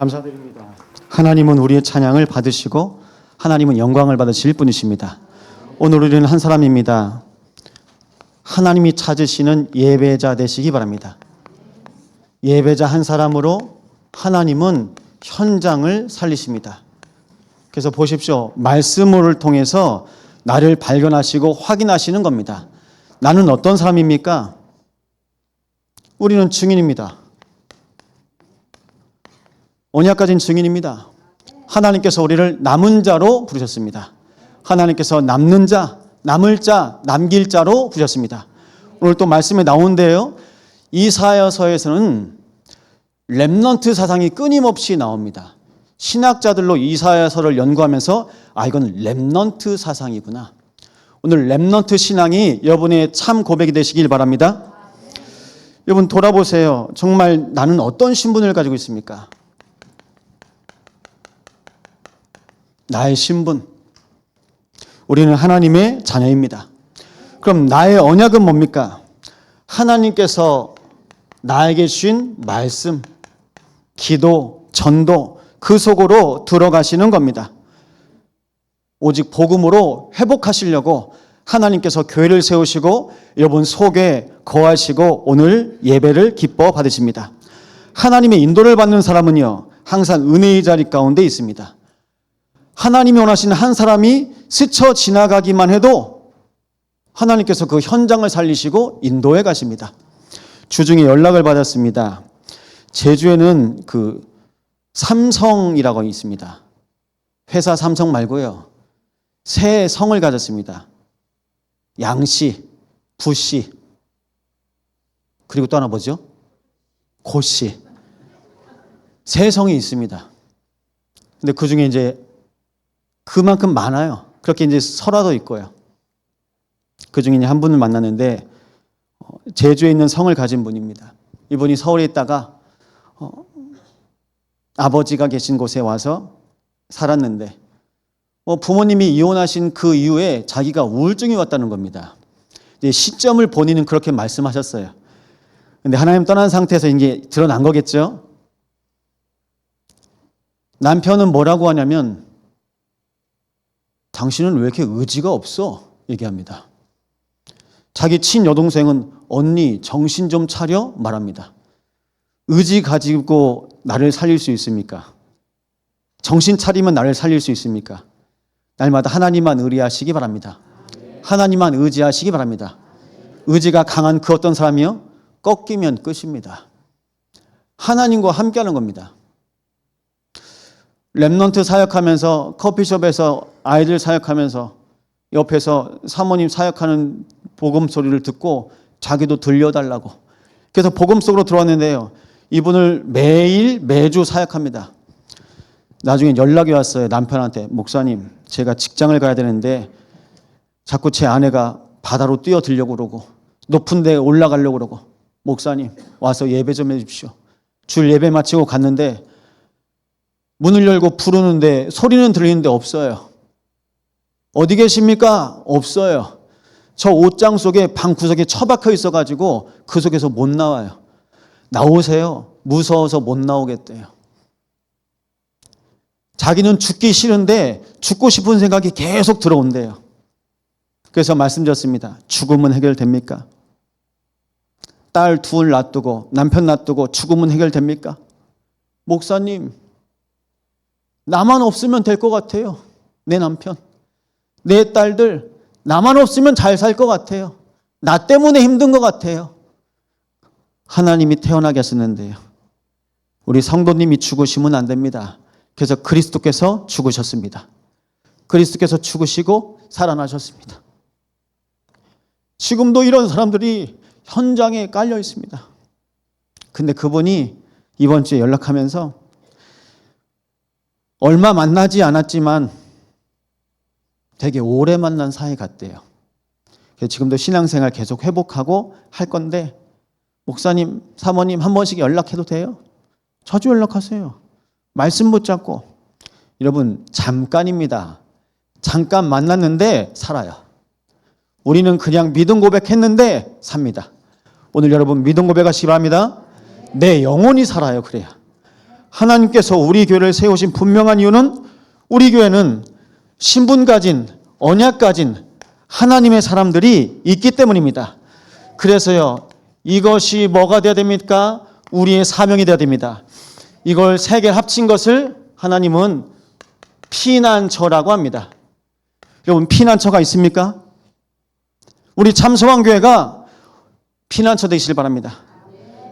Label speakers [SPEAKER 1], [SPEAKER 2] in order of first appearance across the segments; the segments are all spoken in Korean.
[SPEAKER 1] 감사드립니다. 하나님은 우리의 찬양을 받으시고 하나님은 영광을 받으실 분이십니다. 오늘 우리는 한 사람입니다. 하나님이 찾으시는 예배자 되시기 바랍니다. 예배자 한 사람으로 하나님은 현장을 살리십니다. 그래서 보십시오. 말씀을 통해서 나를 발견하시고 확인하시는 겁니다. 나는 어떤 사람입니까? 우리는 증인입니다. 언약 가진 증인입니다. 하나님께서 우리를 남은 자로 부르셨습니다. 하나님께서 남는 자, 남을 자, 남길 자로 부르셨습니다. 오늘 또 말씀에 나오는데요. 이사야서에서는 렘넌트 사상이 끊임없이 나옵니다. 신학자들로 이사야서를 연구하면서 이건 렘넌트 사상이구나. 오늘 렘넌트 신앙이 여러분의 참 고백이 되시길 바랍니다. 여러분 돌아보세요. 정말 나는 어떤 신분을 가지고 있습니까? 나의 신분. 우리는 하나님의 자녀입니다. 그럼 나의 언약은 뭡니까? 하나님께서 나에게 주신 말씀, 기도, 전도, 그 속으로 들어가시는 겁니다. 오직 복음으로 회복하시려고 하나님께서 교회를 세우시고 여러분 속에 거하시고 오늘 예배를 기뻐 받으십니다. 하나님의 인도를 받는 사람은요, 항상 은혜의 자리 가운데 있습니다. 하나님이 원하시는 한 사람이 스쳐 지나가기만 해도 하나님께서 그 현장을 살리시고 인도해 가십니다. 주중에 연락을 받았습니다. 제주에는 그 삼성이라고 있습니다. 회사 삼성 말고요. 세 성을 가졌습니다. 양씨, 부씨, 그리고 또 하나 뭐죠? 고씨. 세 성이 있습니다. 근데 그 중에 이제 그만큼 많아요. 그렇게 이제 설화도 있고요. 그 중에 한 분을 만났는데 제주에 있는 성을 가진 분입니다. 이분이 서울에 있다가 아버지가 계신 곳에 와서 살았는데 부모님이 이혼하신 그 이후에 자기가 우울증이 왔다는 겁니다. 이제 시점을 본인은 그렇게 말씀하셨어요. 근데 하나님 떠난 상태에서 이제 드러난 거겠죠. 남편은 뭐라고 하냐면 당신은 왜 이렇게 의지가 없어? 얘기합니다. 자기 친여동생은 언니 정신 좀 차려? 말합니다. 의지 가지고 나를 살릴 수 있습니까? 정신 차리면 나를 살릴 수 있습니까? 날마다 하나님만 의뢰하시기 바랍니다. 하나님만 의지하시기 바랍니다. 의지가 강한 그 어떤 사람이요? 꺾이면 끝입니다. 하나님과 함께하는 겁니다. 렘넌트 사역하면서 커피숍에서 아이들 사역하면서 옆에서 사모님 사역하는 복음 소리를 듣고 자기도 들려달라고. 그래서 복음 속으로 들어왔는데요. 이분을 매주 사역합니다. 나중에 연락이 왔어요. 남편한테. 목사님, 제가 직장을 가야 되는데 자꾸 제 아내가 바다로 뛰어들려고 그러고 높은 데 올라가려고 그러고 목사님 와서 예배 좀 해주십시오. 줄 예배 마치고 갔는데 문을 열고 부르는데 소리는 들리는데 없어요. 어디 계십니까? 없어요. 저 옷장 속에 방 구석에 처박혀 있어가지고 그 속에서 못 나와요. 나오세요. 무서워서 못 나오겠대요. 자기는 죽기 싫은데 죽고 싶은 생각이 계속 들어온대요. 그래서 말씀드렸습니다. 죽음은 해결됩니까? 딸 둘 놔두고 남편 놔두고 죽음은 해결됩니까? 목사님, 나만 없으면 될 것 같아요. 내 남편, 내 딸들 나만 없으면 잘 살 것 같아요. 나 때문에 힘든 것 같아요. 하나님이 태어나게 하셨는데요. 우리 성도님이 죽으시면 안 됩니다. 그래서 그리스도께서 죽으셨습니다. 그리스도께서 죽으시고 살아나셨습니다. 지금도 이런 사람들이 현장에 깔려 있습니다. 근데 그분이 이번 주에 연락하면서 얼마 만나지 않았지만 되게 오래 만난 사이 같대요. 지금도 신앙생활 계속 회복하고 할 건데 목사님, 사모님 한 번씩 연락해도 돼요? 자주 연락하세요. 말씀 붙잡고. 여러분 잠깐입니다. 잠깐 만났는데 살아요. 우리는 그냥 믿음 고백했는데 삽니다. 오늘 여러분 믿음 고백하시기 바랍니다. 내 영혼이 살아요. 그래야. 하나님께서 우리 교회를 세우신 분명한 이유는 우리 교회는 신분 가진, 언약 가진 하나님의 사람들이 있기 때문입니다. 그래서요, 이것이 뭐가 되어야 됩니까? 우리의 사명이 되어야 됩니다. 이걸 세 개 합친 것을 하나님은 피난처라고 합니다. 여러분, 피난처가 있습니까? 우리 참소왕교회가 피난처 되시길 바랍니다.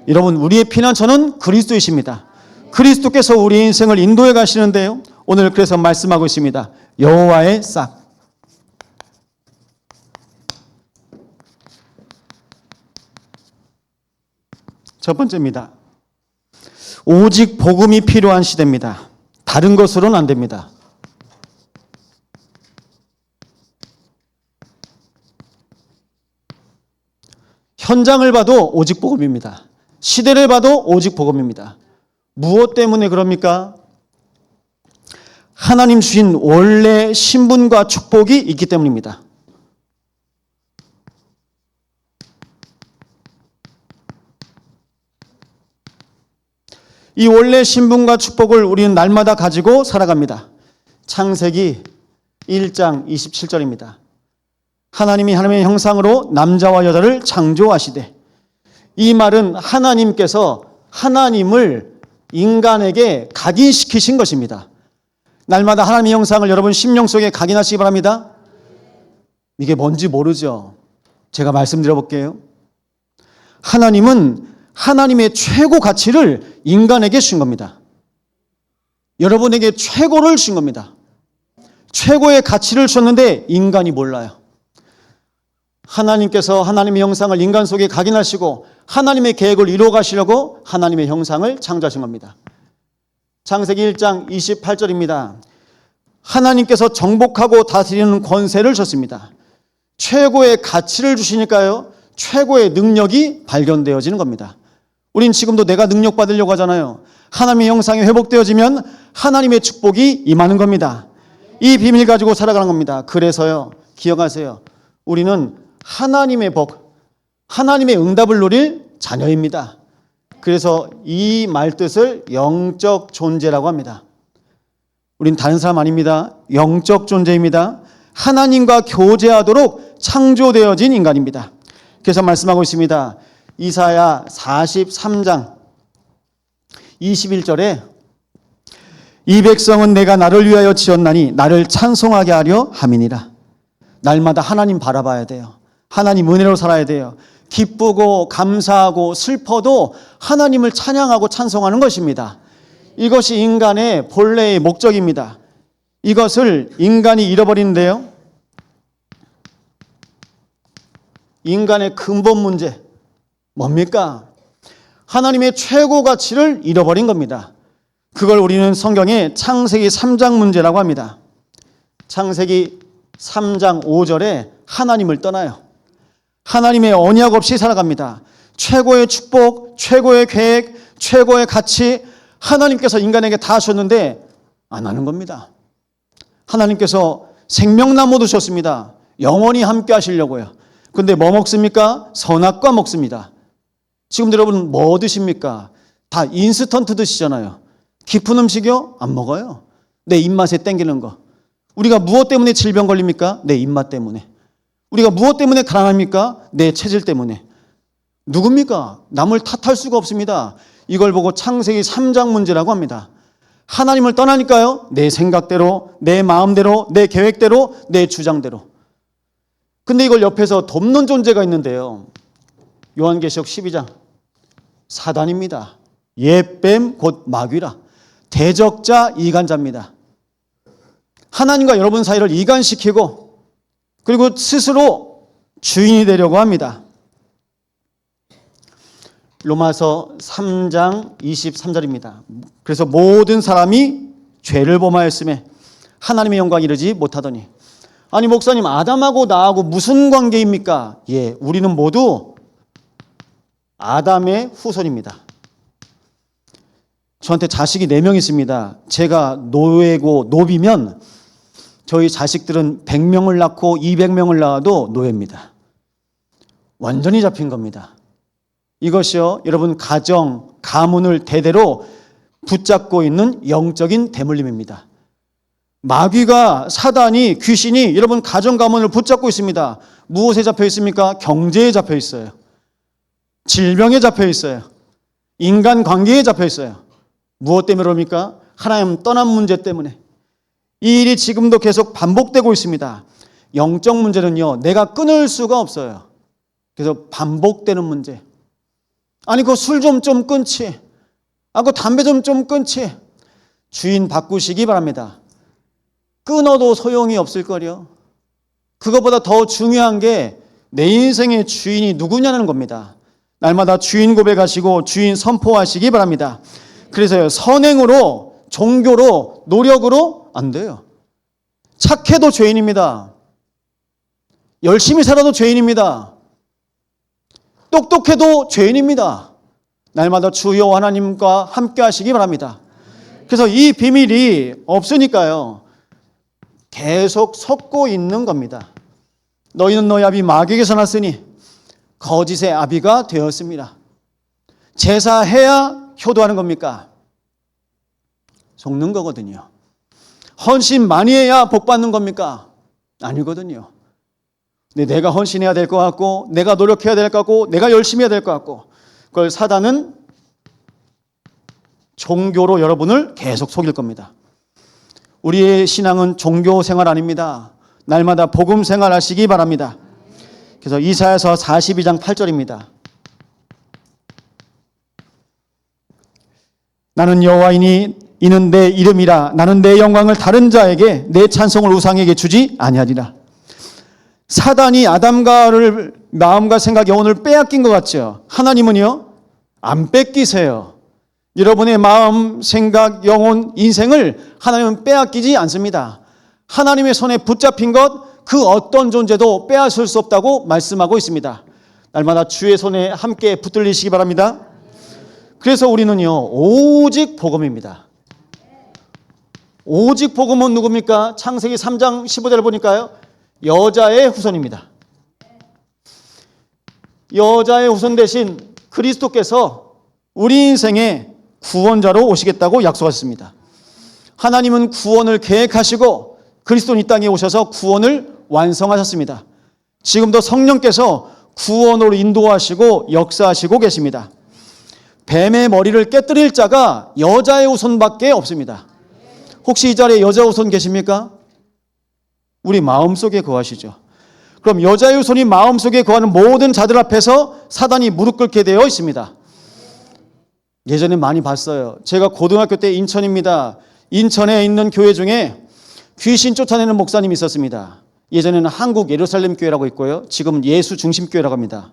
[SPEAKER 1] 여러분, 우리의 피난처는 그리스도이십니다. 그리스도께서 우리의 인생을 인도해 가시는데요, 오늘 그래서 말씀하고 있습니다. 여호와의 싹. 첫 번째입니다. 오직 복음이 필요한 시대입니다. 다른 것으로는 안 됩니다. 현장을 봐도 오직 복음입니다. 시대를 봐도 오직 복음입니다. 무엇 때문에 그럽니까? 하나님 주신 원래 신분과 축복이 있기 때문입니다. 이 원래 신분과 축복을 우리는 날마다 가지고 살아갑니다. 창세기 1장 27절입니다. 하나님이 하나님의 형상으로 남자와 여자를 창조하시되, 이 말은 하나님께서 하나님을 인간에게 각인시키신 것입니다. 날마다 하나님의 형상을 여러분 심령 속에 각인하시기 바랍니다. 이게 뭔지 모르죠? 제가 말씀드려 볼게요. 하나님은 하나님의 최고 가치를 인간에게 주신 겁니다. 여러분에게 최고를 주신 겁니다. 최고의 가치를 주셨는데 인간이 몰라요. 하나님께서 하나님의 형상을 인간 속에 각인하시고 하나님의 계획을 이루어 가시려고 하나님의 형상을 창조하신 겁니다. 창세기 1장 28절입니다. 하나님께서 정복하고 다스리는 권세를 주셨습니다. 최고의 가치를 주시니까요, 최고의 능력이 발견되어지는 겁니다. 우린 지금도 내가 능력 받으려고 하잖아요. 하나님의 형상이 회복되어지면 하나님의 축복이 임하는 겁니다. 이 비밀 가지고 살아가는 겁니다. 그래서요, 기억하세요. 우리는 하나님의 복, 하나님의 응답을 누릴 자녀입니다. 그래서 이 말뜻을 영적 존재라고 합니다. 우린 다른 사람 아닙니다. 영적 존재입니다. 하나님과 교제하도록 창조되어진 인간입니다. 그래서 말씀하고 있습니다. 이사야 43장 21절에 이 백성은 내가 나를 위하여 지었나니 나를 찬송하게 하려 함이니라. 날마다 하나님 바라봐야 돼요. 하나님 은혜로 살아야 돼요. 기쁘고 감사하고 슬퍼도 하나님을 찬양하고 찬송하는 것입니다. 이것이 인간의 본래의 목적입니다. 이것을 인간이 잃어버리는데요, 인간의 근본 문제 뭡니까? 하나님의 최고 가치를 잃어버린 겁니다. 그걸 우리는 성경의 창세기 3장 문제라고 합니다. 창세기 3장 5절에 하나님을 떠나요. 하나님의 언약 없이 살아갑니다. 최고의 축복, 최고의 계획, 최고의 가치 하나님께서 인간에게 다 주셨는데 안 하는 겁니다. 하나님께서 생명나무 두셨습니다. 영원히 함께 하시려고요. 근데 뭐 먹습니까? 선악과 먹습니다. 지금 여러분 뭐 드십니까? 다 인스턴트 드시잖아요. 깊은 음식이요? 안 먹어요. 내 입맛에 땡기는 거. 우리가 무엇 때문에 질병 걸립니까? 내 입맛 때문에. 우리가 무엇 때문에 가난합니까? 내 체질 때문에. 누굽니까? 남을 탓할 수가 없습니다. 이걸 보고 창세기 3장 문제라고 합니다. 하나님을 떠나니까요, 내 생각대로, 내 마음대로, 내 계획대로, 내 주장대로. 근데 이걸 옆에서 돕는 존재가 있는데요, 요한계시록 12장 사단입니다. 옛뱀 곧 마귀라. 대적자 이간자입니다. 하나님과 여러분 사이를 이간시키고 그리고 스스로 주인이 되려고 합니다. 로마서 3장 23절입니다. 그래서 모든 사람이 죄를 범하였음에 하나님의 영광 이르지 못하더니. 아니 목사님, 아담하고 나하고 무슨 관계입니까? 예, 우리는 모두 아담의 후손입니다. 저한테 자식이 4명 있습니다. 제가 노예고 노비면 저희 자식들은 100명을 낳고 200명을 낳아도 노예입니다. 완전히 잡힌 겁니다. 이것이요, 여러분 가정, 가문을 대대로 붙잡고 있는 영적인 대물림입니다. 마귀가, 사단이, 귀신이 여러분 가정 가문을 붙잡고 있습니다. 무엇에 잡혀 있습니까? 경제에 잡혀 있어요. 질병에 잡혀 있어요. 인간 관계에 잡혀 있어요. 무엇 때문에 그럽니까? 하나님 떠난 문제 때문에. 이 일이 지금도 계속 반복되고 있습니다. 영적 문제는요, 내가 끊을 수가 없어요. 그래서 반복되는 문제. 아니, 그 술 좀 끊지. 아, 그 담배 좀 끊지. 주인 바꾸시기 바랍니다. 끊어도 소용이 없을 거요. 그것보다 더 중요한 게 내 인생의 주인이 누구냐는 겁니다. 날마다 주인 고백하시고 주인 선포하시기 바랍니다. 그래서요, 선행으로, 종교로, 노력으로 안 돼요. 착해도 죄인입니다. 열심히 살아도 죄인입니다. 똑똑해도 죄인입니다. 날마다 주여 하나님과 함께 하시기 바랍니다. 그래서 이 비밀이 없으니까요, 계속 섞고 있는 겁니다. 너희는 너희 아비 마귀에게서 났으니 거짓의 아비가 되었습니다. 제사해야 효도하는 겁니까? 속는 거거든요. 헌신 많이 해야 복 받는 겁니까? 아니거든요. 근데 내가 헌신해야 될 것 같고, 내가 노력해야 될 것 같고, 내가 열심히 해야 될 것 같고, 그걸 사단은 종교로 여러분을 계속 속일 겁니다. 우리의 신앙은 종교 생활 아닙니다. 날마다 복음 생활 하시기 바랍니다. 그래서 이사야서 42장 8절입니다. 나는 여호와이니 이는 내 이름이라. 나는 내 영광을 다른 자에게, 내 찬송을 우상에게 주지 아니하리라. 사단이 아담과를 마음과 생각, 영혼을 빼앗긴 것 같죠. 하나님은요, 안 뺏기세요. 여러분의 마음, 생각, 영혼, 인생을 하나님은 빼앗기지 않습니다. 하나님의 손에 붙잡힌 것, 그 어떤 존재도 빼앗을 수 없다고 말씀하고 있습니다. 날마다 주의 손에 함께 붙들리시기 바랍니다. 그래서 우리는요, 오직 복음입니다. 오직 복음은 누굽니까? 창세기 3장 15절을 보니까요, 여자의 후손입니다. 여자의 후손 대신 그리스도께서 우리 인생의 구원자로 오시겠다고 약속하셨습니다. 하나님은 구원을 계획하시고 그리스도는 이 땅에 오셔서 구원을 완성하셨습니다. 지금도 성령께서 구원으로 인도하시고 역사하시고 계십니다. 뱀의 머리를 깨뜨릴 자가 여자의 후손밖에 없습니다. 혹시 이 자리에 여자 후손 계십니까? 우리 마음속에 거하시죠. 그럼 여자의 후손이 마음속에 거하는 모든 자들 앞에서 사단이 무릎 꿇게 되어 있습니다. 예전에 많이 봤어요. 제가 고등학교 때 인천입니다. 인천에 있는 교회 중에 귀신 쫓아내는 목사님이 있었습니다. 예전에는 한국 예루살렘 교회라고 있고요. 지금은 예수 중심 교회라고 합니다.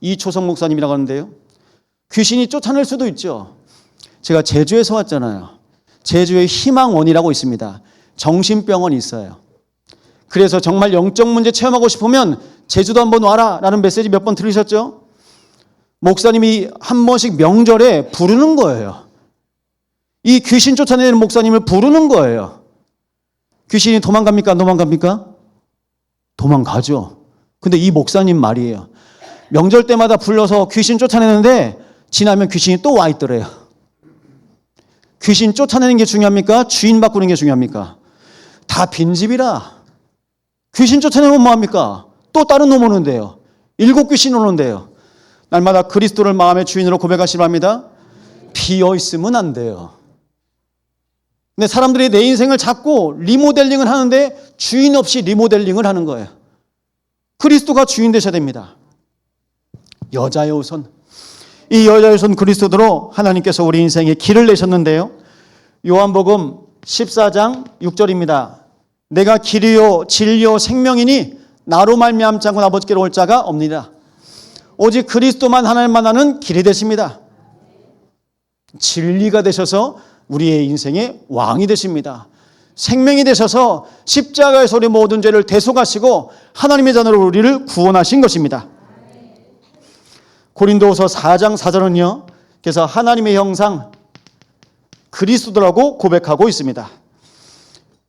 [SPEAKER 1] 이초성 목사님이라고 하는데요. 귀신이 쫓아낼 수도 있죠. 제가 제주에서 왔잖아요. 제주에 희망원이라고 있습니다. 정신병원이 있어요. 그래서 정말 영적 문제 체험하고 싶으면 제주도 한번 와라 라는 메시지 몇 번 들으셨죠? 목사님이 한 번씩 명절에 부르는 거예요. 이 귀신 쫓아내는 목사님을 부르는 거예요. 귀신이 도망갑니까? 안 도망갑니까? 도망가죠. 근데 이 목사님 말이에요. 명절 때마다 불러서 귀신 쫓아내는데 지나면 귀신이 또 와 있더래요. 귀신 쫓아내는 게 중요합니까? 주인 바꾸는 게 중요합니까? 다 빈집이라. 귀신 쫓아내면 뭐합니까? 또 다른 놈 오는데요. 7 귀신 오는데요. 날마다 그리스도를 마음의 주인으로 고백하시려 합니다. 비어 있으면 안 돼요. 근데 사람들이 내 인생을 자꾸 리모델링을 하는데 주인 없이 리모델링을 하는 거예요. 그리스도가 주인 되셔야 됩니다. 여자의 후손. 이 여자의 후손 그리스도로 하나님께서 우리 인생에 길을 내셨는데요. 요한복음 14장 6절입니다. 내가 길이요 진리요 생명이니 나로 말미암지 않고 아버지께로 올 자가 없느니라. 오직 그리스도만 하나님만 아는 길이 되십니다. 진리가 되셔서 우리의 인생의 왕이 되십니다. 생명이 되셔서 십자가에서 우리 모든 죄를 대속하시고 하나님의 자녀로 우리를 구원하신 것입니다. 고린도후서 4장 4절은요. 그래서 하나님의 형상 그리스도라고 고백하고 있습니다.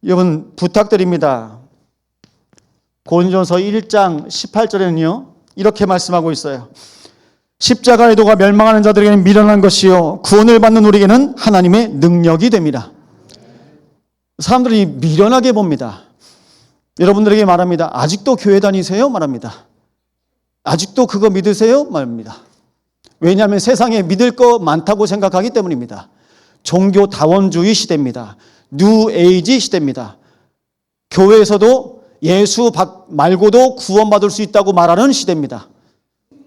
[SPEAKER 1] 여러분 부탁드립니다. 고린도전서 1장 18절에는요. 이렇게 말씀하고 있어요. 십자가의 도가 멸망하는 자들에게는 미련한 것이요 구원을 받는 우리에게는 하나님의 능력이 됩니다. 사람들이 미련하게 봅니다. 여러분들에게 말합니다. 아직도 교회 다니세요? 말합니다. 아직도 그거 믿으세요? 말합니다. 왜냐하면 세상에 믿을 거 많다고 생각하기 때문입니다. 종교다원주의 시대입니다. 뉴에이지 시대입니다. 교회에서도 예수 말고도 구원받을 수 있다고 말하는 시대입니다.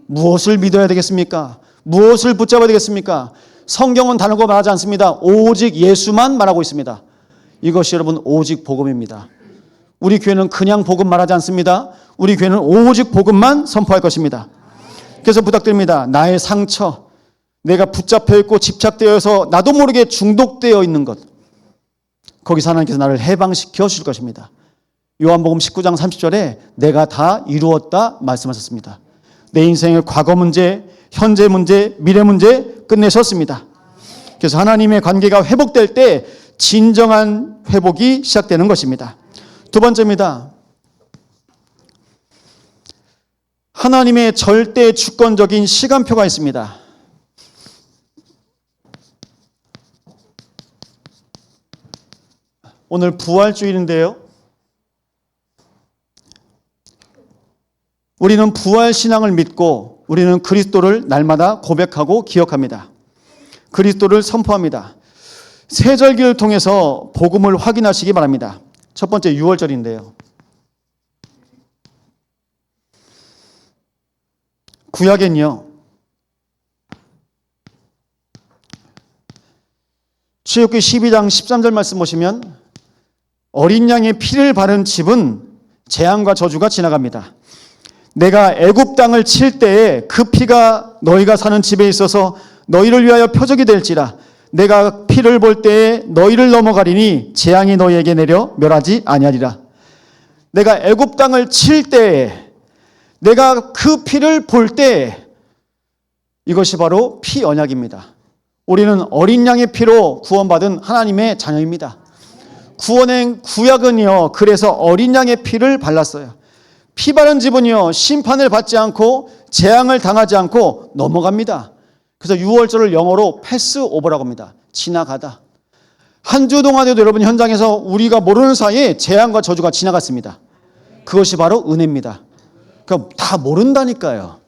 [SPEAKER 1] 무엇을 믿어야 되겠습니까? 무엇을 붙잡아야 되겠습니까? 성경은 다른 거 말하지 않습니다. 오직 예수만 말하고 있습니다. 이것이 여러분 오직 복음입니다. 우리 교회는 그냥 복음 말하지 않습니다. 우리 교회는 오직 복음만 선포할 것입니다. 그래서 부탁드립니다. 나의 상처, 내가 붙잡혀 있고 집착되어서 나도 모르게 중독되어 있는 것, 거기서 하나님께서 나를 해방시켜 주실 것입니다. 요한복음 19장 30절에 내가 다 이루었다 말씀하셨습니다. 내 인생의 과거 문제, 현재 문제, 미래 문제 끝내셨습니다. 그래서 하나님의 관계가 회복될 때 진정한 회복이 시작되는 것입니다. 두 번째입니다. 하나님의 절대 주권적인 시간표가 있습니다. 오늘 부활주일인데요. 우리는 부활신앙을 믿고 우리는 그리스도를 날마다 고백하고 기억합니다. 그리스도를 선포합니다. 세절기를 통해서 복음을 확인하시기 바랍니다. 첫 번째 6월절인데요. 구약엔요. 출애굽기 12장 13절 말씀 보시면 어린 양의 피를 바른 집은 재앙과 저주가 지나갑니다. 내가 애굽 땅을 칠 때에 그 피가 너희가 사는 집에 있어서 너희를 위하여 표적이 될지라. 내가 피를 볼 때에 너희를 넘어가리니 재앙이 너희에게 내려 멸하지 아니하리라. 내가 애굽 땅을 칠 때에, 내가 그 피를 볼 때에, 이것이 바로 피 언약입니다. 우리는 어린 양의 피로 구원받은 하나님의 자녀입니다. 구원의 구약은요, 그래서 어린 양의 피를 발랐어요. 피 바른 집은요, 심판을 받지 않고 재앙을 당하지 않고 넘어갑니다. 그래서 6월절을 영어로 패스오버라고 합니다. 지나가다. 한 주 동안에도 여러분 현장에서 우리가 모르는 사이에 재앙과 저주가 지나갔습니다. 그것이 바로 은혜입니다. 그러니까 다 모른다니까요.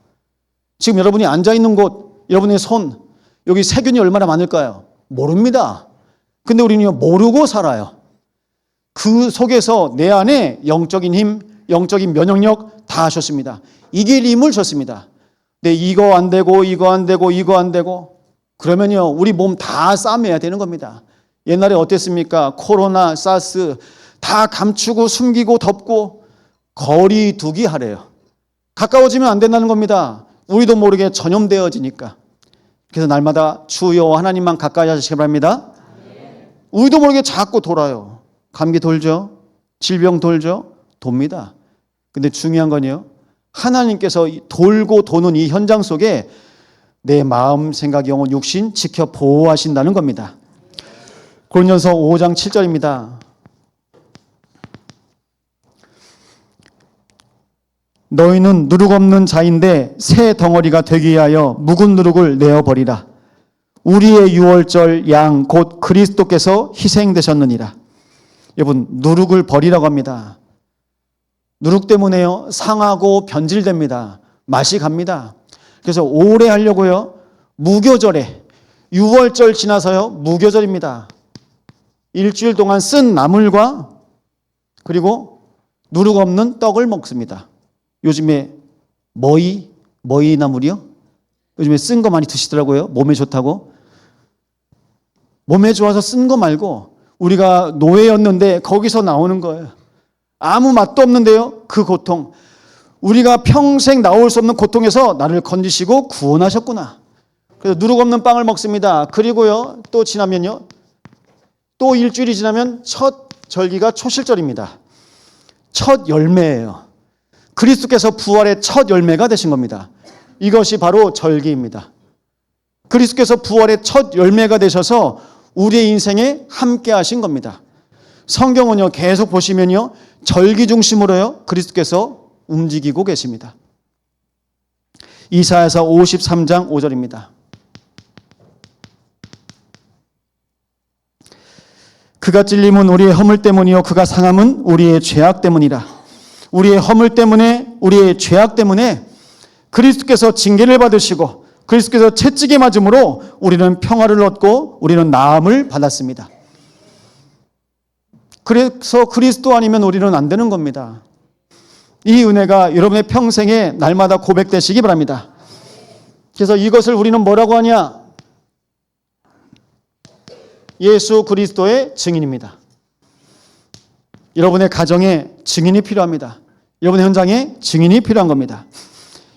[SPEAKER 1] 지금 여러분이 앉아있는 곳, 여러분의 손, 여기 세균이 얼마나 많을까요? 모릅니다. 근데 우리는 모르고 살아요. 그 속에서 내 안에 영적인 힘, 영적인 면역력 다 하셨습니다. 이길 힘을 줬습니다. 근데 이거 안 되고 이거 안 되고 이거 안 되고 그러면요 우리 몸 다 싸매야 되는 겁니다. 옛날에 어땠습니까? 코로나, 사스 다 감추고 숨기고 덮고 거리 두기 하래요. 가까워지면 안 된다는 겁니다. 우리도 모르게 전염되어지니까. 그래서 날마다 주여 하나님만 가까이 하시기 바랍니다. 우리도 모르게 자꾸 돌아요. 감기 돌죠? 질병 돌죠? 돕니다. 근데 중요한 건요, 하나님께서 돌고 도는 이 현장 속에 내 마음, 생각, 영혼, 육신 지켜 보호하신다는 겁니다. 고린도전서 5장 7절입니다. 너희는 누룩 없는 자인데 새 덩어리가 되기 위하여 묵은 누룩을 내어버리라. 우리의 유월절 양 곧 그리스도께서 희생되셨느니라. 여러분, 누룩을 버리라고 합니다. 누룩 때문에요, 상하고 변질됩니다. 맛이 갑니다. 그래서 오래 하려고요, 무교절에, 유월절 지나서요, 무교절입니다. 일주일 동안 쓴 나물과 그리고 누룩 없는 떡을 먹습니다. 요즘에 머위 나물이요? 요즘에 쓴 거 많이 드시더라고요. 몸에 좋다고. 몸에 좋아서 쓴 거 말고 우리가 노예였는데 거기서 나오는 거예요. 아무 맛도 없는데요, 그 고통. 우리가 평생 나올 수 없는 고통에서 나를 건지시고 구원하셨구나. 그래서 누룩 없는 빵을 먹습니다. 그리고요, 또 지나면요, 또 일주일이 지나면 첫 절기가 초실절입니다. 첫 열매예요. 그리스도께서 부활의 첫 열매가 되신 겁니다. 이것이 바로 절기입니다. 그리스도께서 부활의 첫 열매가 되셔서 우리의 인생에 함께 하신 겁니다. 성경은요, 계속 보시면요, 절기 중심으로요, 그리스도께서 움직이고 계십니다. 이사야서 53장 5절입니다. 그가 찔림은 우리의 허물 때문이요 그가 상함은 우리의 죄악 때문이라. 우리의 허물 때문에, 우리의 죄악 때문에 그리스도께서 징계를 받으시고 그리스도께서 채찍에 맞음으로 우리는 평화를 얻고 우리는 나음을 받았습니다. 그래서 그리스도 아니면 우리는 안 되는 겁니다. 이 은혜가 여러분의 평생에 날마다 고백되시기 바랍니다. 그래서 이것을 우리는 뭐라고 하냐? 예수 그리스도의 증인입니다. 여러분의 가정에 증인이 필요합니다. 여러분의 현장에 증인이 필요한 겁니다.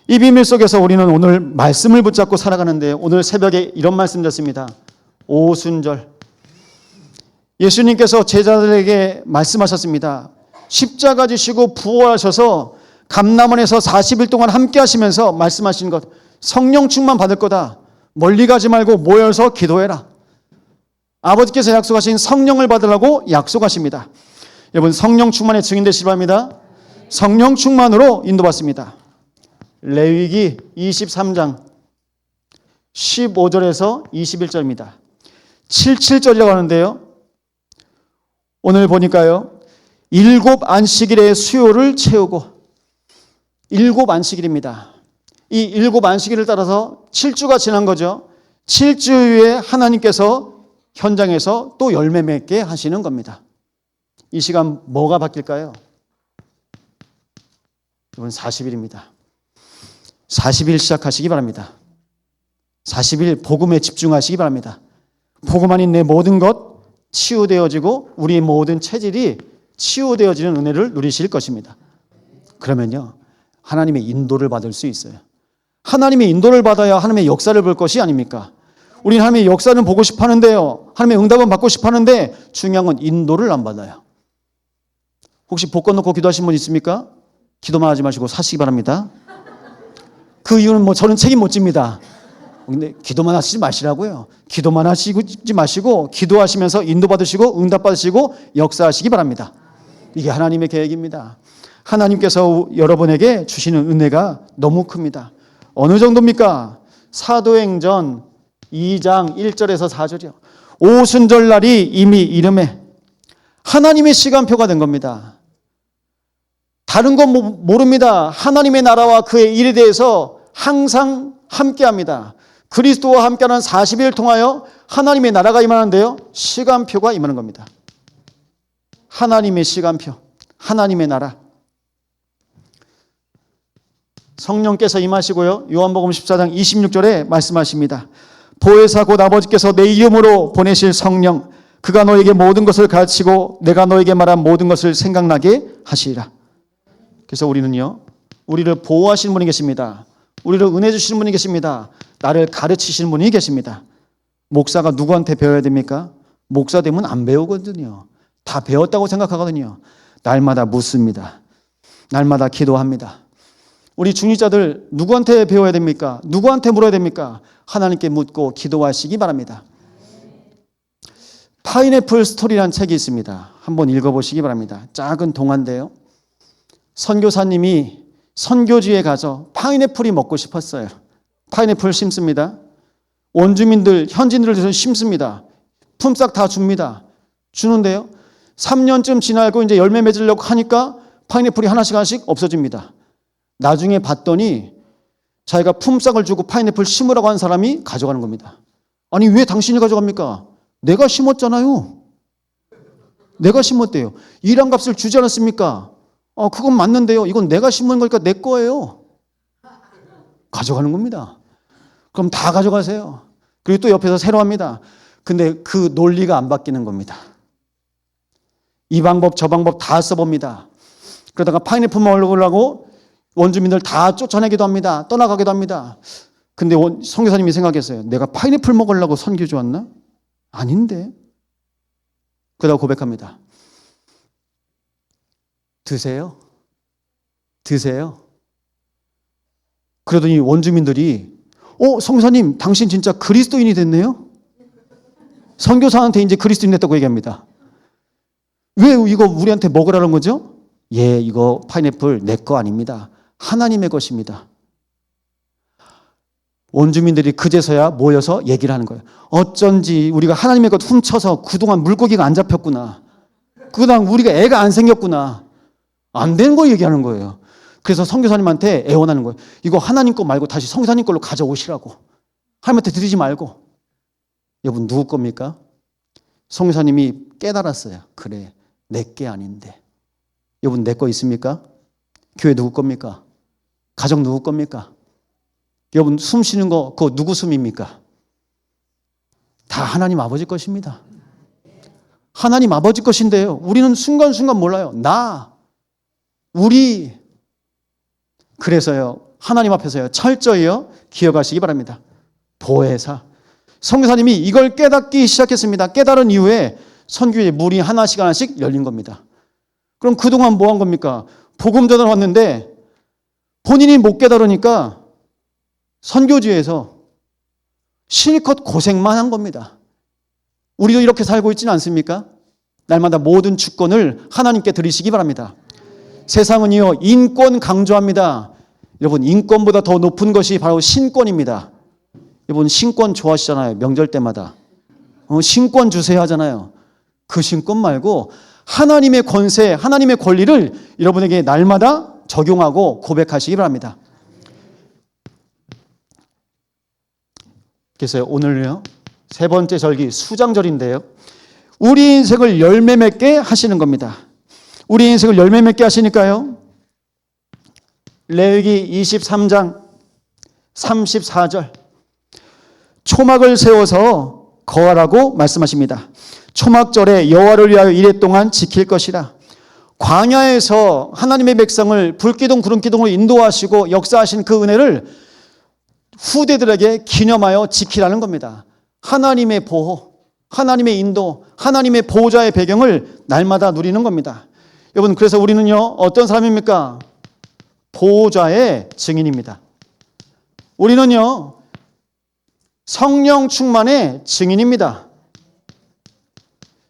[SPEAKER 1] 이 비밀 속에서 우리는 오늘 말씀을 붙잡고 살아가는데 오늘 새벽에 이런 말씀 드렸습니다. 오순절. 예수님께서 제자들에게 말씀하셨습니다. 십자가 지시고 부활하셔서 감람원에서 40일 동안 함께 하시면서 말씀하신 것, 성령 충만 받을 거다. 멀리 가지 말고 모여서 기도해라. 아버지께서 약속하신 성령을 받으라고 약속하십니다. 여러분 성령 충만의 증인 되시기 바랍니다. 성령 충만으로 인도받습니다. 레위기 23장 15절에서 21절입니다. 77절이라고 하는데요. 오늘 보니까요. 7 안식일의 수요를 채우고 7 안식일입니다. 이 7 안식일을 따라서 7주가 지난 거죠. 7주 후에 하나님께서 현장에서 또 열매 맺게 하시는 겁니다. 이 시간 뭐가 바뀔까요? 이건 40일입니다. 40일 시작하시기 바랍니다. 40일 복음에 집중하시기 바랍니다. 복음 안인 내 모든 것 치유되어지고 우리의 모든 체질이 치유되어지는 은혜를 누리실 것입니다. 그러면요. 하나님의 인도를 받을 수 있어요. 하나님의 인도를 받아야 하나님의 역사를 볼 것이 아닙니까? 우리는 하나님의 역사는 보고 싶어 하는데요. 하나님의 응답은 받고 싶어 하는데 중요한 건 인도를 안 받아요. 혹시 복 건놓고 기도하신 분 있습니까? 기도만 하지 마시고 사시기 바랍니다. 그 이유는 뭐 저는 책임 못 집니다. 근데 기도만 하시지 마시라고요. 기도만 하시지 마시고 기도하시면서 인도받으시고 응답받으시고 역사하시기 바랍니다. 이게 하나님의 계획입니다. 하나님께서 여러분에게 주시는 은혜가 너무 큽니다. 어느 정도입니까? 사도행전 2장 1절에서 4절이요. 오순절날이 이미 이름에 하나님의 시간표가 된 겁니다. 다른 건 모릅니다. 하나님의 나라와 그의 일에 대해서 항상 함께합니다. 그리스도와 함께하는 40일 통하여 하나님의 나라가 임하는데요. 시간표가 임하는 겁니다. 하나님의 시간표, 하나님의 나라. 성령께서 임하시고요. 요한복음 14장 26절에 말씀하십니다. 보혜사 곧 아버지께서 내 이름으로 보내실 성령, 그가 너에게 모든 것을 가르치고 내가 너에게 말한 모든 것을 생각나게 하시리라. 그래서 우리는요, 우리를 보호하시는 분이 계십니다. 우리를 은혜 주시는 분이 계십니다. 나를 가르치시는 분이 계십니다. 목사가 누구한테 배워야 됩니까? 목사 되면 안 배우거든요. 다 배웠다고 생각하거든요. 날마다 묻습니다. 날마다 기도합니다. 우리 중직자들 누구한테 배워야 됩니까? 누구한테 물어야 됩니까? 하나님께 묻고 기도하시기 바랍니다. 파인애플 스토리라는 책이 있습니다. 한번 읽어보시기 바랍니다. 작은 동화인데요. 선교사님이 선교지에 가서 파인애플이 먹고 싶었어요. 파인애플 심습니다. 원주민들, 현지인들을 위해서 심습니다. 품삯 다 줍니다. 주는데요. 3년쯤 지나고 이제 열매 맺으려고 하니까 파인애플이 하나씩 없어집니다. 나중에 봤더니 자기가 품삯을 주고 파인애플 심으라고 한 사람이 가져가는 겁니다. 아니 왜 당신이 가져갑니까? 내가 심었잖아요. 내가 심었대요. 일한 값을 주지 않았습니까? 그건 맞는데요. 이건 내가 심은 거니까 내 거예요. 가져가는 겁니다. 그럼 다 가져가세요. 그리고 또 옆에서 새로 합니다. 근데 그 논리가 안 바뀌는 겁니다. 이 방법 저 방법 다 써봅니다. 그러다가 파인애플 먹으려고 원주민들 다 쫓아내기도 합니다. 떠나가기도 합니다. 근데 선교사님이 생각했어요. 내가 파인애플 먹으려고 선교지 왔나? 아닌데. 그러다가 고백합니다. 드세요. 드세요. 그러더니 원주민들이 선교사님 당신 진짜 그리스도인이 됐네요. 선교사한테 이제 그리스도인 됐다고 얘기합니다. 왜 이거 우리한테 먹으라는 거죠? 예, 이거 파인애플 내 거 아닙니다. 하나님의 것입니다. 원주민들이 그제서야 모여서 얘기를 하는 거예요. 어쩐지 우리가 하나님의 것 훔쳐서 그동안 물고기가 안 잡혔구나. 그동안 우리가 애가 안 생겼구나. 안 되는 거 얘기하는 거예요. 그래서 선교사님한테 애원하는 거예요. 이거 하나님 거 말고 다시 선교사님 걸로 가져오시라고. 하나님한테 드리지 말고. 여러분 누구 겁니까? 선교사님이 깨달았어요. 그래, 내 게 아닌데. 여러분 내 거 있습니까? 교회 누구 겁니까? 가정 누구 겁니까? 여러분 숨 쉬는 거 그거 누구 숨입니까? 다 하나님 아버지 것입니다. 하나님 아버지 것인데요. 우리는 순간순간 몰라요. 나, 우리. 그래서요. 하나님 앞에서요. 철저히요. 기억하시기 바랍니다. 보혜사. 선교사님이 이걸 깨닫기 시작했습니다. 깨달은 이후에 선교의 문이 하나씩 하나씩 열린 겁니다. 그럼 그동안 뭐 한 겁니까? 복음 전을 왔는데 본인이 못 깨달으니까 선교지에서 실컷 고생만 한 겁니다. 우리도 이렇게 살고 있지는 않습니까? 날마다 모든 주권을 하나님께 드리시기 바랍니다. 세상은요, 인권 강조합니다. 여러분, 인권보다 더 높은 것이 바로 신권입니다. 여러분, 신권 좋아하시잖아요. 명절 때마다. 신권 주세요 하잖아요. 그 신권 말고 하나님의 권세, 하나님의 권리를 여러분에게 날마다 적용하고 고백하시기 바랍니다. 그래서 오늘요, 세 번째 절기 수장절인데요. 우리 인생을 열매 맺게 하시는 겁니다. 우리 인생을 열매 맺게 하시니까요. 레위기 23장 34절 초막을 세워서 거하라고 말씀하십니다. 초막절에 여호와를 위하여 이레 동안 지킬 것이라. 광야에서 하나님의 백성을 불기둥 구름기둥으로 인도하시고 역사하신 그 은혜를 후대들에게 기념하여 지키라는 겁니다. 하나님의 보호, 하나님의 인도, 하나님의 보호자의 배경을 날마다 누리는 겁니다. 여러분, 그래서 우리는요, 어떤 사람입니까? 보호자의 증인입니다. 우리는요, 성령 충만의 증인입니다.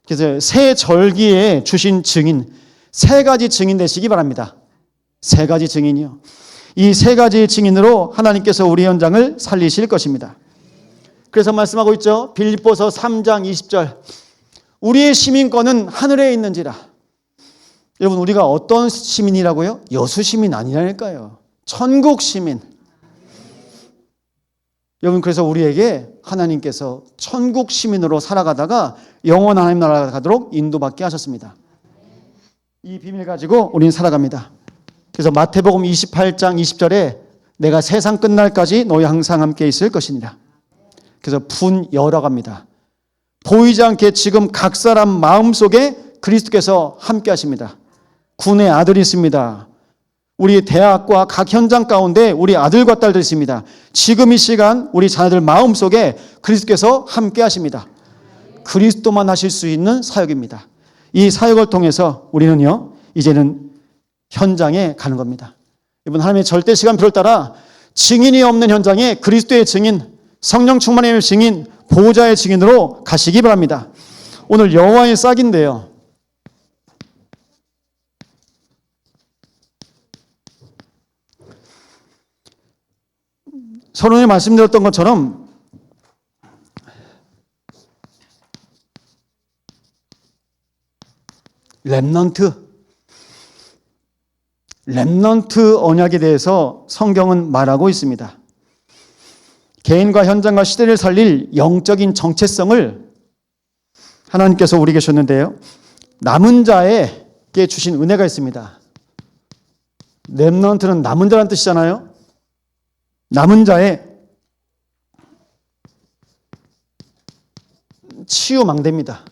[SPEAKER 1] 그래서 새 절기에 주신 증인, 세 가지 증인 되시기 바랍니다. 세 가지 증인이요. 이 세 가지 증인으로 하나님께서 우리 현장을 살리실 것입니다. 그래서 말씀하고 있죠. 빌립보서 3장 20절. 우리의 시민권은 하늘에 있는지라. 여러분, 우리가 어떤 시민이라고요? 여수 시민 아니라니까요. 천국 시민. 여러분, 그래서 우리에게 하나님께서 천국 시민으로 살아가다가 영원한 하나님 나라가 가도록 인도받게 하셨습니다. 이 비밀 가지고 우리는 살아갑니다. 그래서 마태복음 28장 20절에 내가 세상 끝날까지 너희 항상 함께 있을 것이니라. 그래서 분 열어갑니다. 보이지 않게 지금 각 사람 마음속에 그리스도께서 함께 하십니다. 군의 아들이 있습니다. 우리 대학과 각 현장 가운데 우리 아들과 딸들이 있습니다. 지금 이 시간 우리 자녀들 마음속에 그리스도께서 함께 하십니다. 그리스도만 하실 수 있는 사역입니다. 이 사역을 통해서 우리는요, 이제는 현장에 가는 겁니다. 이번 하나님의 절대 시간표를 따라 증인이 없는 현장에 그리스도의 증인, 성령 충만의 증인, 보호자의 증인으로 가시기 바랍니다. 오늘 여호와의 싹인데요. 서론에 말씀드렸던 것처럼 렘넌트 언약에 대해서 성경은 말하고 있습니다. 개인과 현장과 시대를 살릴 영적인 정체성을 하나님께서 우리에게 주셨는데요. 남은 자에게 주신 은혜가 있습니다. 렘넌트는 남은 자라는 뜻이잖아요. 남은 자의 치유망대입니다.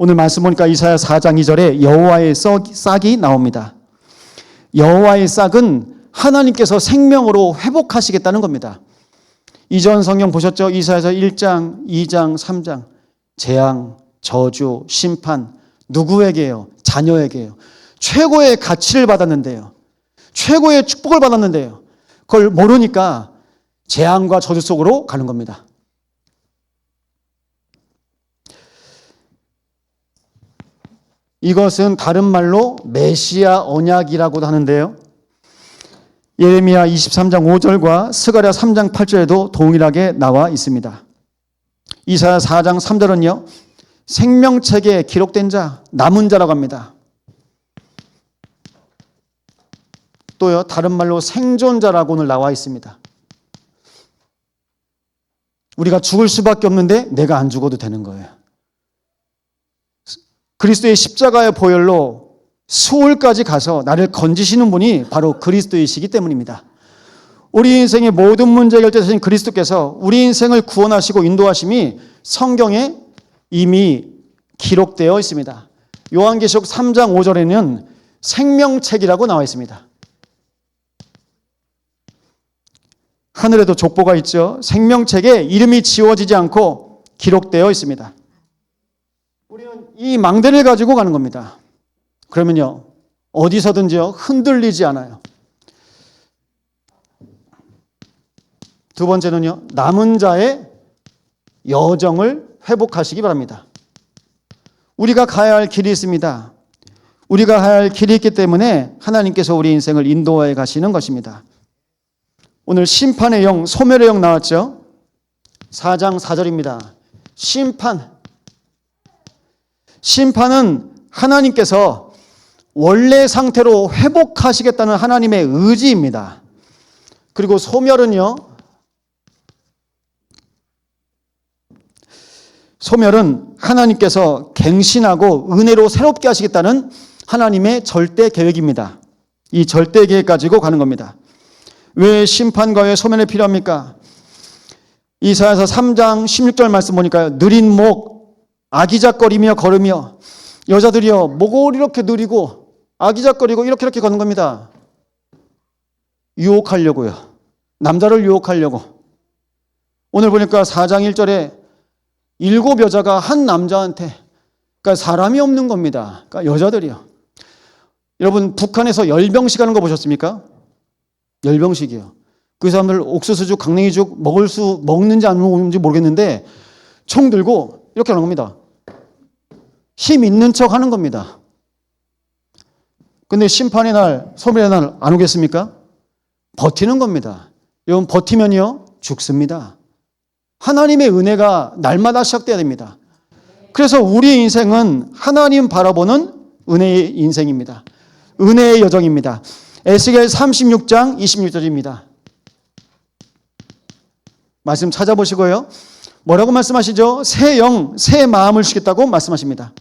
[SPEAKER 1] 오늘 말씀 보니까 이사야 4장 2절에 여호와의 싹이 나옵니다. 여호와의 싹은 하나님께서 생명으로 회복하시겠다는 겁니다. 이전 성경 보셨죠? 이사야서 1장, 2장, 3장. 재앙, 저주, 심판 누구에게요? 자녀에게요. 최고의 가치를 받았는데요. 최고의 축복을 받았는데요. 그걸 모르니까 재앙과 저주 속으로 가는 겁니다. 이것은 다른 말로 메시아 언약이라고도 하는데요. 예레미야 23장 5절과 스가랴 3장 8절에도 동일하게 나와 있습니다. 이사야 4장 3절은요. 생명책에 기록된 자, 남은 자라고 합니다. 또요. 다른 말로 생존자라고 오늘 나와 있습니다. 우리가 죽을 수밖에 없는데 내가 안 죽어도 되는 거예요. 그리스도의 십자가의 보혈로 수월까지 가서 나를 건지시는 분이 바로 그리스도이시기 때문입니다. 우리 인생의 모든 문제 해결자이신 그리스도께서 우리 인생을 구원하시고 인도하심이 성경에 이미 기록되어 있습니다. 요한계시록 3장 5절에는 생명책이라고 나와 있습니다. 하늘에도 족보가 있죠. 생명책에 이름이 지워지지 않고 기록되어 있습니다. 우리는 이 망대를 가지고 가는 겁니다. 그러면요, 어디서든지요, 흔들리지 않아요. 두 번째는요, 남은 자의 여정을 회복하시기 바랍니다. 우리가 가야 할 길이 있습니다. 우리가 가야 할 길이 있기 때문에 하나님께서 우리 인생을 인도해 가시는 것입니다. 오늘 심판의 영, 소멸의 영 나왔죠? 4장 4절입니다. 심판은 하나님께서 원래 상태로 회복하시겠다는 하나님의 의지입니다. 그리고 소멸은 하나님께서 갱신하고 은혜로 새롭게 하시겠다는 하나님의 절대 계획입니다. 이 절대 계획 가지고 가는 겁니다. 왜 심판과 왜 소멸이 필요합니까? 이사야서 3장 16절 말씀 보니까요. 느린 목, 아기작거리며 걸으며 여자들이요. 목을 이렇게 느리고 아기작거리고 이렇게 걷는 겁니다. 유혹하려고요. 남자를 유혹하려고. 오늘 보니까 4장 1절에 7 여자가 한 남자한테, 그러니까 사람이 없는 겁니다. 그러니까 여자들이요. 여러분 북한에서 열병식 하는 거 보셨습니까? 열병식이요. 그 사람들 옥수수죽, 강냉이죽 먹는지 안 먹는지 모르겠는데 총 들고 이렇게 하는 겁니다. 힘 있는 척 하는 겁니다. 근데 심판의 날, 소멸의 날 안 오겠습니까? 버티는 겁니다. 여러분 버티면요 죽습니다. 하나님의 은혜가 날마다 시작돼야 됩니다. 그래서 우리의 인생은 하나님 바라보는 은혜의 인생입니다. 은혜의 여정입니다. 에스겔 36장 26절입니다. 말씀 찾아보시고요. 뭐라고 말씀하시죠? 새 영, 새 마음을 주겠다고 말씀하십니다.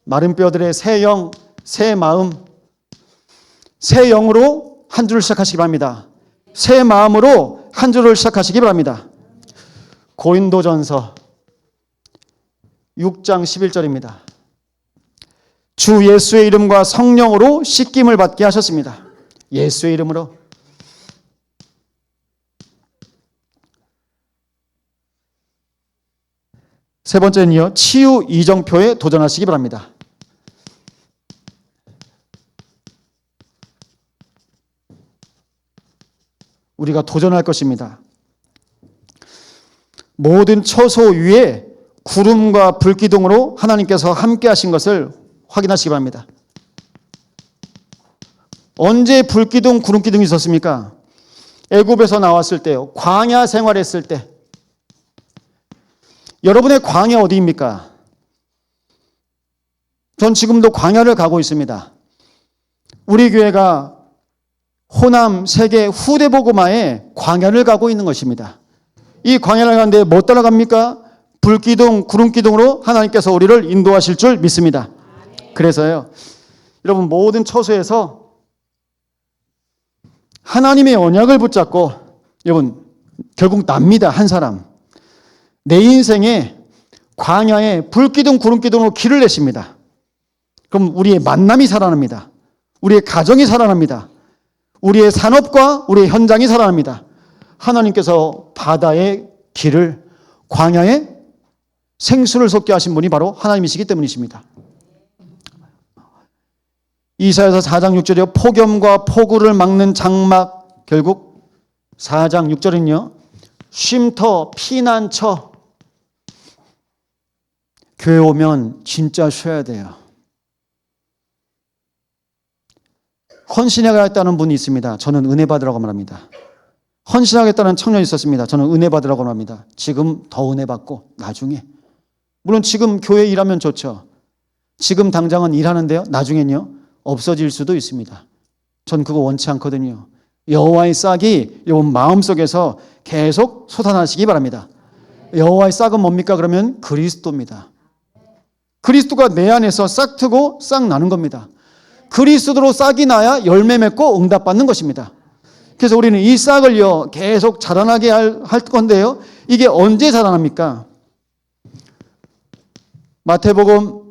[SPEAKER 1] 마른 뼈들의 새 영, 새 마음, 새 영으로 한 주를 시작하시기 바랍니다. 새 마음으로 한 주를 시작하시기 바랍니다. 고린도전서 6장 11절입니다. 주 예수의 이름과 성령으로 씻김을 받게 하셨습니다. 예수의 이름으로. 세 번째는요, 치유 이정표에 도전하시기 바랍니다. 우리가 도전할 것입니다. 모든 처소 위에 구름과 불기둥으로 하나님께서 함께 하신 것을 확인하시기 바랍니다. 언제 불기둥, 구름기둥이 있었습니까? 애굽에서 나왔을 때요. 광야 생활했을 때. 여러분의 광야 어디입니까? 전 지금도 광야를 가고 있습니다. 우리 교회가 호남 세계 후대복음화에 광야를 가고 있는 것입니다. 이 광야를 가는데 뭐 따라갑니까? 불기둥, 구름기둥으로 하나님께서 우리를 인도하실 줄 믿습니다. 그래서요, 여러분 모든 처소에서 하나님의 언약을 붙잡고, 여러분 결국 납니다. 한 사람. 내 인생에 광야에 불기둥, 구름기둥으로 길을 내십니다. 그럼 우리의 만남이 살아납니다. 우리의 가정이 살아납니다. 우리의 산업과 우리의 현장이 살아납니다. 하나님께서 바다의 길을, 광야에 생수를 솟게 하신 분이 바로 하나님이시기 때문이십니다. 이사야서 4장 6절이요. 폭염과 폭우를 막는 장막. 결국 4장 6절은요. 쉼터, 피난처. 교회 오면 진짜 쉬어야 돼요. 헌신하겠다는 분이 있습니다. 저는 은혜 받으라고 말합니다. 헌신하겠다는 청년이 있었습니다. 저는 은혜 받으라고 합니다. 지금 더 은혜 받고 나중에. 물론 지금 교회 일하면 좋죠. 지금 당장은 일하는데요. 나중엔요. 없어질 수도 있습니다. 전 그거 원치 않거든요. 여호와의 싹이 여러분 마음속에서 계속 솟아나시기 바랍니다. 여호와의 싹은 뭡니까? 그러면 그리스도입니다. 그리스도가 내 안에서 싹 트고 싹 나는 겁니다. 그리스도로 싹이 나야 열매 맺고 응답받는 것입니다. 그래서 우리는 이 싹을요 계속 자라나게 할 건데요. 이게 언제 자라납니까? 마태복음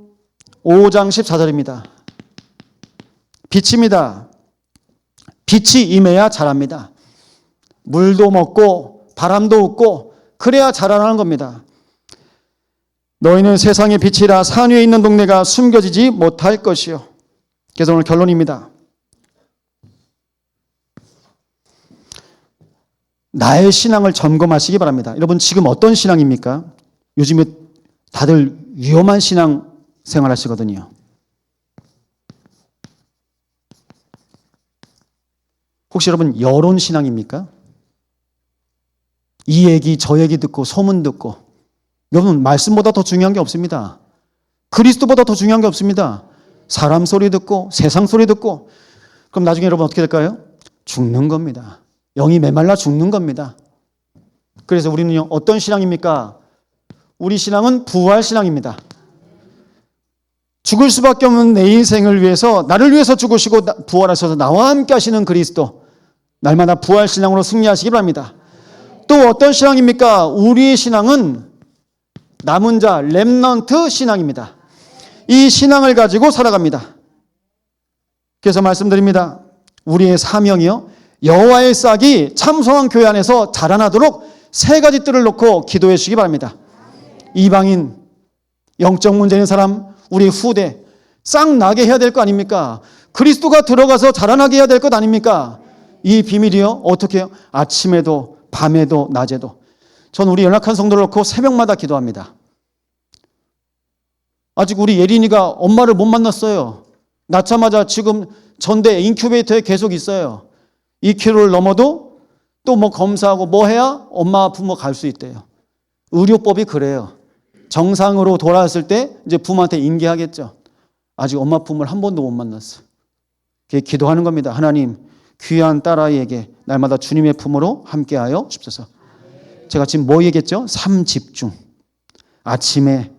[SPEAKER 1] 5장 14절입니다. 빛입니다. 빛이 임해야 자랍니다. 물도 먹고 바람도 웃고 그래야 자라나는 겁니다. 너희는 세상의 빛이라 산 위에 있는 동네가 숨겨지지 못할 것이요. 그래서 오늘 결론입니다. 나의 신앙을 점검하시기 바랍니다. 여러분 지금 어떤 신앙입니까? 요즘에 다들 위험한 신앙 생활하시거든요. 혹시 여러분 여론 신앙입니까? 이 얘기 저 얘기 듣고 소문 듣고. 여러분 말씀보다 더 중요한 게 없습니다. 그리스도보다 더 중요한 게 없습니다. 사람 소리 듣고 세상 소리 듣고 그럼 나중에 여러분 어떻게 될까요? 죽는 겁니다. 영이 메말라 죽는 겁니다. 그래서 우리는요 어떤 신앙입니까? 우리 신앙은 부활 신앙입니다. 죽을 수밖에 없는 내 인생을 위해서 나를 위해서 죽으시고 부활하셔서 나와 함께 하시는 그리스도 날마다 부활 신앙으로 승리하시기 바랍니다. 또 어떤 신앙입니까? 우리의 신앙은 남은 자 렘넌트 신앙입니다. 이 신앙을 가지고 살아갑니다. 그래서 말씀드립니다. 우리의 사명이요 여호와의 싹이 참성한 교회 안에서 자라나도록 세 가지 뜰을 놓고 기도해 주시기 바랍니다. 이방인, 영적 문제 있는 사람, 우리 후대 싹 나게 해야 될 거 아닙니까? 그리스도가 들어가서 자라나게 해야 될 것 아닙니까? 이 비밀이요 어떻게 해요? 아침에도 밤에도 낮에도. 전 우리 연약한 성도를 놓고 새벽마다 기도합니다. 아직 우리 예린이가 엄마를 못 만났어요. 낳자마자 지금 전대 인큐베이터에 계속 있어요. 2kg를 넘어도 또 뭐 검사하고 뭐 해야 엄마 부모 갈 수 있대요. 의료법이 그래요. 정상으로 돌아왔을 때 이제 부모한테 인계하겠죠. 아직 엄마 부모를 한 번도 못 만났어요. 기도하는 겁니다. 하나님 귀한 딸아이에게 날마다 주님의 품으로 함께하여 주옵소서. 제가 지금 뭐 얘기했죠? 삶 집중. 아침에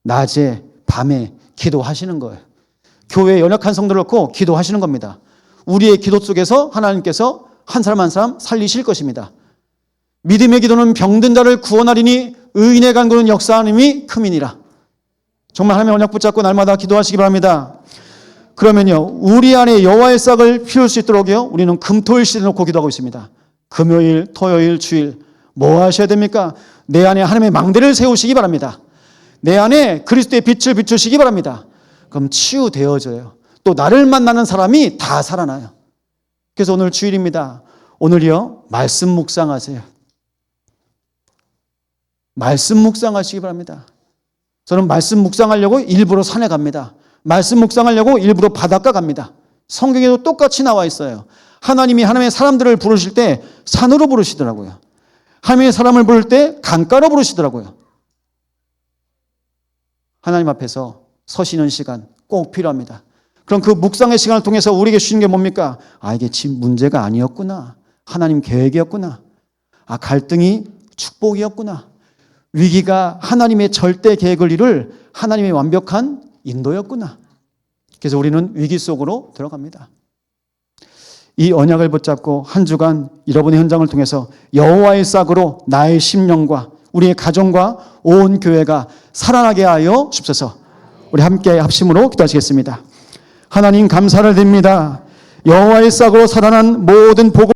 [SPEAKER 1] 낮에 밤에 기도하시는 거예요. 교회에 연약한 성도를 놓고 기도하시는 겁니다. 우리의 기도 속에서 하나님께서 한 사람 한 사람 살리실 것입니다. 믿음의 기도는 병든 자를 구원하리니 의인의 간구는 역사하님이 크미니라. 정말 하나님의 언약 붙잡고 날마다 기도하시기 바랍니다. 그러면요 우리 안에 여호와의 싹을 피울 수 있도록요 우리는 금토일 시대 놓고 기도하고 있습니다. 금요일, 토요일, 주일 뭐 하셔야 됩니까? 내 안에 하나님의 망대를 세우시기 바랍니다. 내 안에 그리스도의 빛을 비추시기 바랍니다. 그럼 치유되어져요. 또 나를 만나는 사람이 다 살아나요. 그래서 오늘 주일입니다. 오늘이요 말씀 묵상하세요. 말씀 묵상하시기 바랍니다. 저는 말씀 묵상하려고 일부러 산에 갑니다. 말씀 묵상하려고 일부러 바닷가 갑니다. 성경에도 똑같이 나와 있어요. 하나님이 하나님의 사람들을 부르실 때 산으로 부르시더라고요. 하나님의 사람을 부를 때 강가로 부르시더라고요. 하나님 앞에서 서시는 시간 꼭 필요합니다. 그럼 그 묵상의 시간을 통해서 우리에게 주시는 게 뭡니까? 아, 이게 지금 문제가 아니었구나. 하나님 계획이었구나. 아, 갈등이 축복이었구나. 위기가 하나님의 절대 계획을 이룰 하나님의 완벽한 인도였구나. 그래서 우리는 위기 속으로 들어갑니다. 이 언약을 붙잡고 한 주간 여러분의 현장을 통해서 여호와의 싹으로 나의 심령과 우리의 가정과 온 교회가 살아나게 하여 주옵소서. 우리 함께 합심으로 기도하시겠습니다. 하나님 감사를 드립니다. 여호와의 싹으로 살아난 모든 복음